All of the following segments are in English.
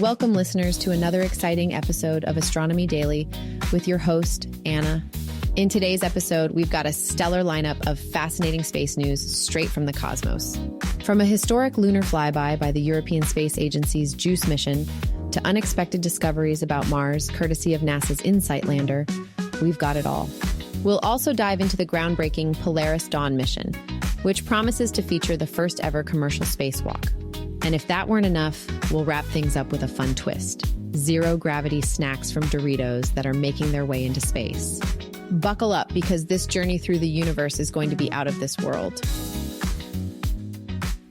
Welcome, listeners, to another exciting episode of Astronomy Daily with your host, Anna. In today's episode, we've got a stellar lineup of fascinating space news straight from the cosmos. From a historic lunar flyby by the European Space Agency's JUICE mission to unexpected discoveries about Mars, courtesy of NASA's InSight lander, we've got it all. We'll also dive into the groundbreaking Polaris Dawn mission, which promises to feature the first ever commercial spacewalk. And if that weren't enough, we'll wrap things up with a fun twist: zero-gravity snacks from Doritos that are making their way into space. Buckle up, because this journey through the universe is going to be out of this world.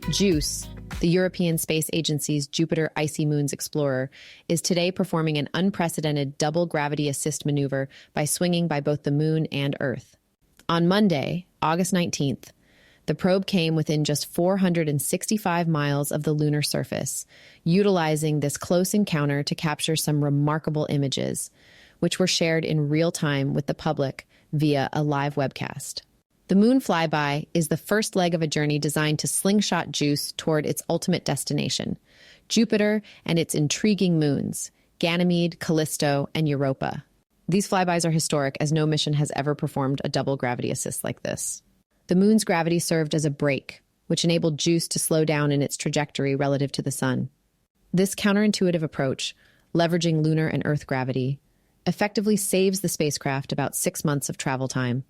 JUICE, the European Space Agency's Jupiter Icy Moons Explorer, is today performing an unprecedented double gravity assist maneuver by swinging by both the Moon and Earth. On Monday, August 19th, the probe came within just 465 miles of the lunar surface, utilizing this close encounter to capture some remarkable images, which were shared in real time with the public via a live webcast. The moon flyby is the first leg of a journey designed to slingshot JUICE toward its ultimate destination, Jupiter and its intriguing moons, Ganymede, Callisto, and Europa. These flybys are historic, as no mission has ever performed a double gravity assist like this. The moon's gravity served as a brake, which enabled JUICE to slow down in its trajectory relative to the sun. This counterintuitive approach, leveraging lunar and Earth gravity, effectively saves the spacecraft about 6 months of travel time,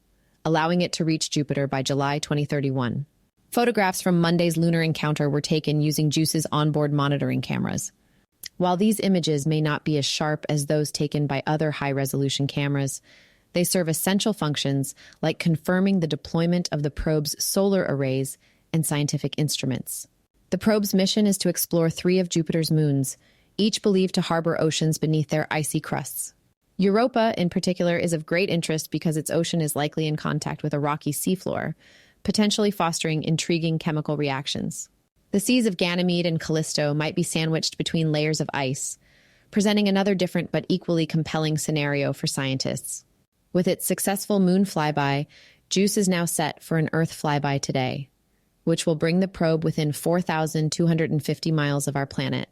allowing it to reach Jupiter by July 2031. Photographs from Monday's lunar encounter were taken using JUICE's onboard monitoring cameras. While these images may not be as sharp as those taken by other high-resolution cameras, they serve essential functions like confirming the deployment of the probe's solar arrays and scientific instruments. The probe's mission is to explore 3 of Jupiter's moons, each believed to harbor oceans beneath their icy crusts. Europa, in particular, is of great interest because its ocean is likely in contact with a rocky seafloor, potentially fostering intriguing chemical reactions. The seas of Ganymede and Callisto might be sandwiched between layers of ice, presenting another different but equally compelling scenario for scientists. With its successful moon flyby, JUICE is now set for an Earth flyby today, which will bring the probe within 4,250 miles of our planet.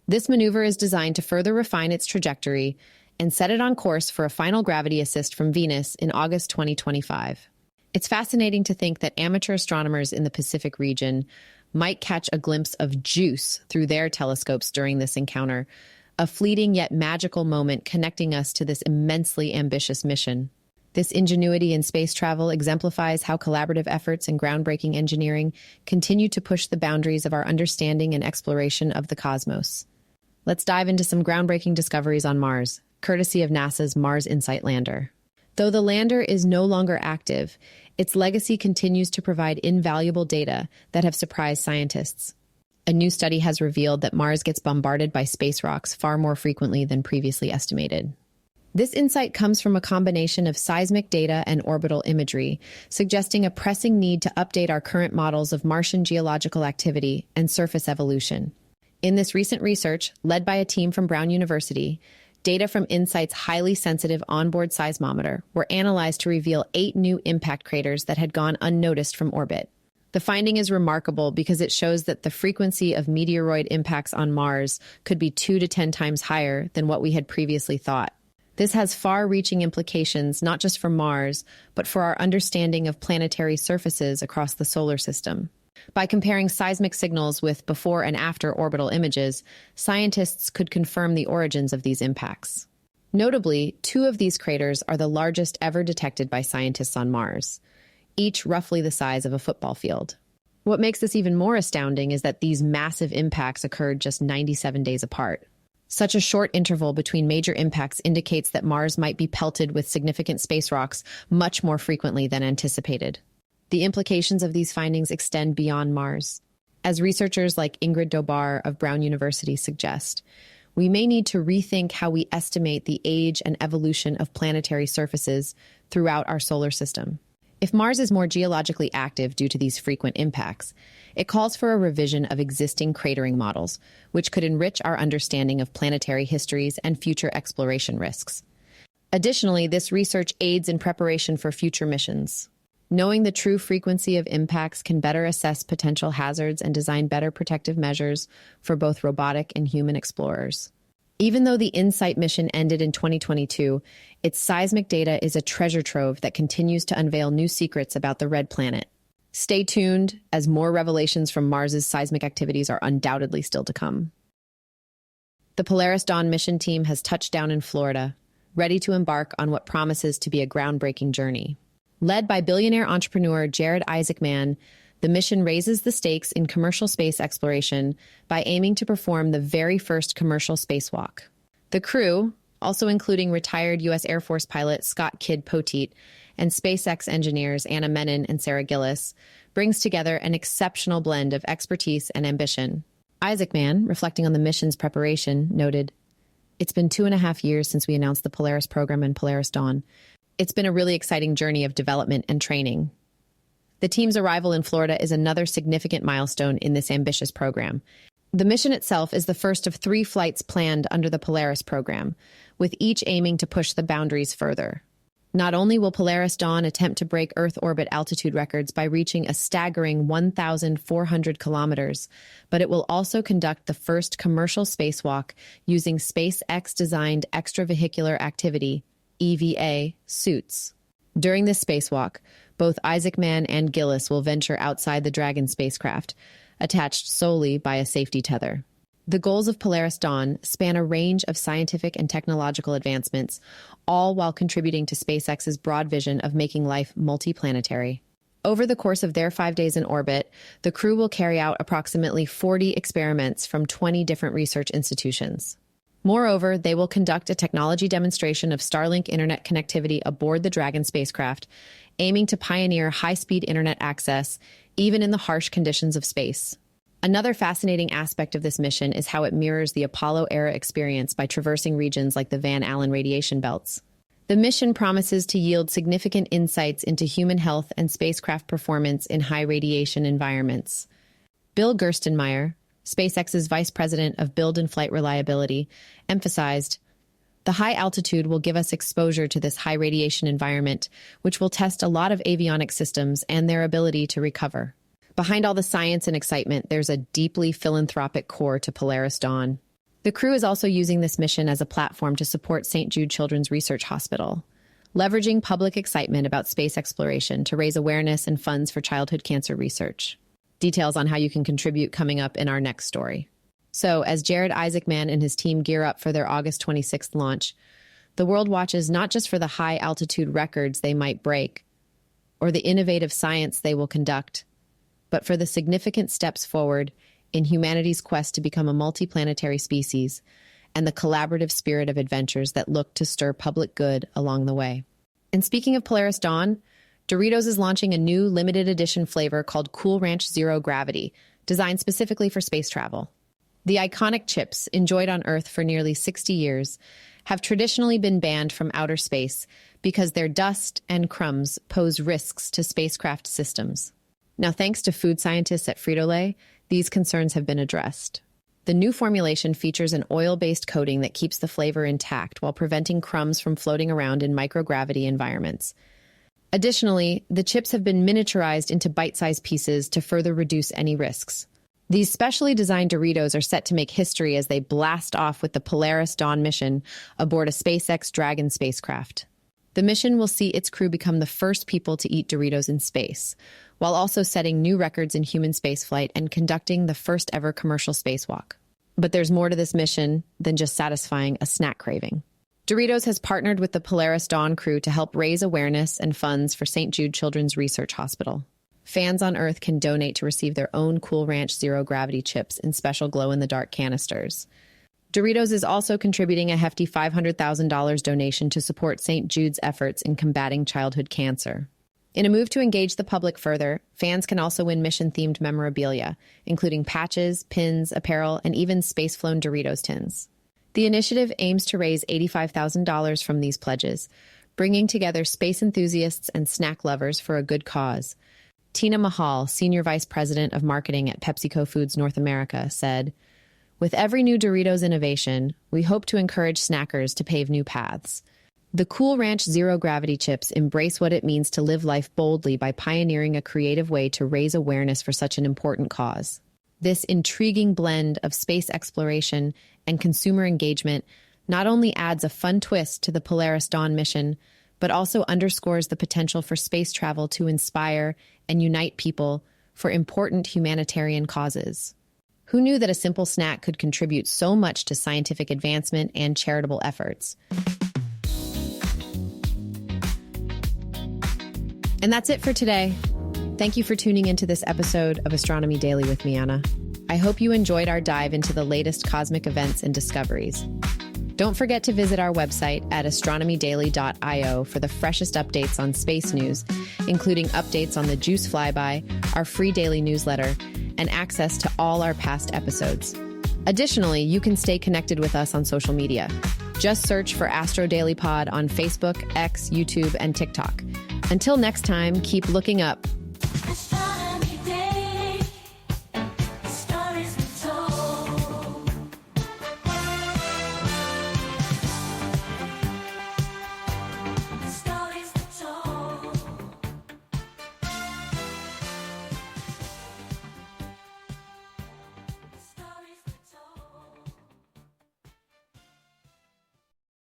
This maneuver is designed to further refine its trajectory and set it on course for a final gravity assist from Venus in August 2025. It's fascinating to think that amateur astronomers in the Pacific region might catch a glimpse of JUICE through their telescopes during this encounter, a fleeting yet magical moment connecting us to this immensely ambitious mission. This ingenuity in space travel exemplifies how collaborative efforts in groundbreaking engineering continue to push the boundaries of our understanding and exploration of the cosmos. Let's dive into some groundbreaking discoveries on Mars, courtesy of NASA's Mars InSight lander. Though the lander is no longer active, its legacy continues to provide invaluable data that have surprised scientists. A new study has revealed that Mars gets bombarded by space rocks far more frequently than previously estimated. This insight comes from a combination of seismic data and orbital imagery, suggesting a pressing need to update our current models of Martian geological activity and surface evolution. In this recent research, led by a team from Brown University, data from InSight's highly sensitive onboard seismometer were analyzed to reveal 8 new impact craters that had gone unnoticed from orbit. The finding is remarkable because it shows that the frequency of meteoroid impacts on Mars could be 2 to 10 times higher than what we had previously thought. This has far-reaching implications not just for Mars, but for our understanding of planetary surfaces across the solar system. By comparing seismic signals with before and after orbital images, scientists could confirm the origins of these impacts. Notably, 2 of these craters are the largest ever detected by scientists on Mars, each roughly the size of a football field. What makes this even more astounding is that these massive impacts occurred just 97 days apart. Such a short interval between major impacts indicates that Mars might be pelted with significant space rocks much more frequently than anticipated. The implications of these findings extend beyond Mars. As researchers like Ingrid Dobar of Brown University suggest, we may need to rethink how we estimate the age and evolution of planetary surfaces throughout our solar system. If Mars is more geologically active due to these frequent impacts, it calls for a revision of existing cratering models, which could enrich our understanding of planetary histories and future exploration risks. Additionally, this research aids in preparation for future missions. Knowing the true frequency of impacts can better assess potential hazards and design better protective measures for both robotic and human explorers. Even though the InSight mission ended in 2022, its seismic data is a treasure trove that continues to unveil new secrets about the Red Planet. Stay tuned, as more revelations from Mars's seismic activities are undoubtedly still to come. The Polaris Dawn mission team has touched down in Florida, ready to embark on what promises to be a groundbreaking journey. Led by billionaire entrepreneur Jared Isaacman, the mission raises the stakes in commercial space exploration by aiming to perform the very first commercial spacewalk. The crew, also including retired U.S. Air Force pilot Scott Kidd Poteet and SpaceX engineers Anna Menon and Sarah Gillis, brings together an exceptional blend of expertise and ambition. Isaacman, reflecting on the mission's preparation, noted, "It's been 2.5 years since we announced the Polaris program and Polaris Dawn. It's been a really exciting journey of development and training." The team's arrival in Florida is another significant milestone in this ambitious program. The mission itself is the first of 3 flights planned under the Polaris program, with each aiming to push the boundaries further. Not only will Polaris Dawn attempt to break Earth orbit altitude records by reaching a staggering 1,400 kilometers, but it will also conduct the first commercial spacewalk using SpaceX-designed extravehicular activity EVA suits. During this spacewalk, both Isaacman and Gillis will venture outside the Dragon spacecraft, attached solely by a safety tether. The goals of Polaris Dawn span a range of scientific and technological advancements, all while contributing to SpaceX's broad vision of making life multiplanetary. Over the course of their 5 days in orbit, the crew will carry out approximately 40 experiments from 20 different research institutions. Moreover, they will conduct a technology demonstration of Starlink internet connectivity aboard the Dragon spacecraft, aiming to pioneer high-speed internet access, even in the harsh conditions of space. Another fascinating aspect of this mission is how it mirrors the Apollo-era experience by traversing regions like the Van Allen radiation belts. The mission promises to yield significant insights into human health and spacecraft performance in high-radiation environments. Bill Gerstenmaier, SpaceX's vice president of build and flight reliability, emphasized, "The high altitude will give us exposure to this high radiation environment, which will test a lot of avionics systems and their ability to recover." Behind all the science and excitement, there's a deeply philanthropic core to Polaris Dawn. The crew is also using this mission as a platform to support St. Jude Children's Research Hospital, leveraging public excitement about space exploration to raise awareness and funds for childhood cancer research. Details on how you can contribute coming up in our next story. So, as Jared Isaacman and his team gear up for their August 26th launch, the world watches not just for the high-altitude records they might break, or the innovative science they will conduct, but for the significant steps forward in humanity's quest to become a multiplanetary species and the collaborative spirit of adventures that look to stir public good along the way. And speaking of Polaris Dawn, Doritos is launching a new limited edition flavor called Cool Ranch Zero Gravity, designed specifically for space travel. The iconic chips, enjoyed on Earth for nearly 60 years, have traditionally been banned from outer space because their dust and crumbs pose risks to spacecraft systems. Now, thanks to food scientists at Frito-Lay, these concerns have been addressed. The new formulation features an oil-based coating that keeps the flavor intact while preventing crumbs from floating around in microgravity environments. Additionally, the chips have been miniaturized into bite-sized pieces to further reduce any risks. These specially designed Doritos are set to make history as they blast off with the Polaris Dawn mission aboard a SpaceX Dragon spacecraft. The mission will see its crew become the first people to eat Doritos in space, while also setting new records in human spaceflight and conducting the first ever commercial spacewalk. But there's more to this mission than just satisfying a snack craving. Doritos has partnered with the Polaris Dawn crew to help raise awareness and funds for St. Jude Children's Research Hospital. Fans on Earth can donate to receive their own Cool Ranch Zero Gravity chips in special glow-in-the-dark canisters. Doritos is also contributing a hefty $500,000 donation to support St. Jude's efforts in combating childhood cancer. In a move to engage the public further, fans can also win mission-themed memorabilia, including patches, pins, apparel, and even space-flown Doritos tins. The initiative aims to raise $85,000 from these pledges, bringing together space enthusiasts and snack lovers for a good cause. Tina Mahal, Senior Vice President of Marketing at PepsiCo Foods North America, said, "With every new Doritos innovation, we hope to encourage snackers to pave new paths. The Cool Ranch Zero Gravity chips embrace what it means to live life boldly by pioneering a creative way to raise awareness for such an important cause. This intriguing blend of space exploration and consumer engagement not only adds a fun twist to the Polaris Dawn mission, but also underscores the potential for space travel to inspire and unite people for important humanitarian causes. Who knew that a simple snack could contribute so much to scientific advancement and charitable efforts? And that's it for today. Thank you for tuning into this episode of Astronomy Daily with me, Anna. I hope you enjoyed our dive into the latest cosmic events and discoveries. Don't forget to visit our website at astronomydaily.io for the freshest updates on space news, including updates on the JUICE flyby, our free daily newsletter, and access to all our past episodes. Additionally, you can stay connected with us on social media. Just search for Astro Daily Pod on Facebook, X, YouTube, and TikTok. Until next time, keep looking up.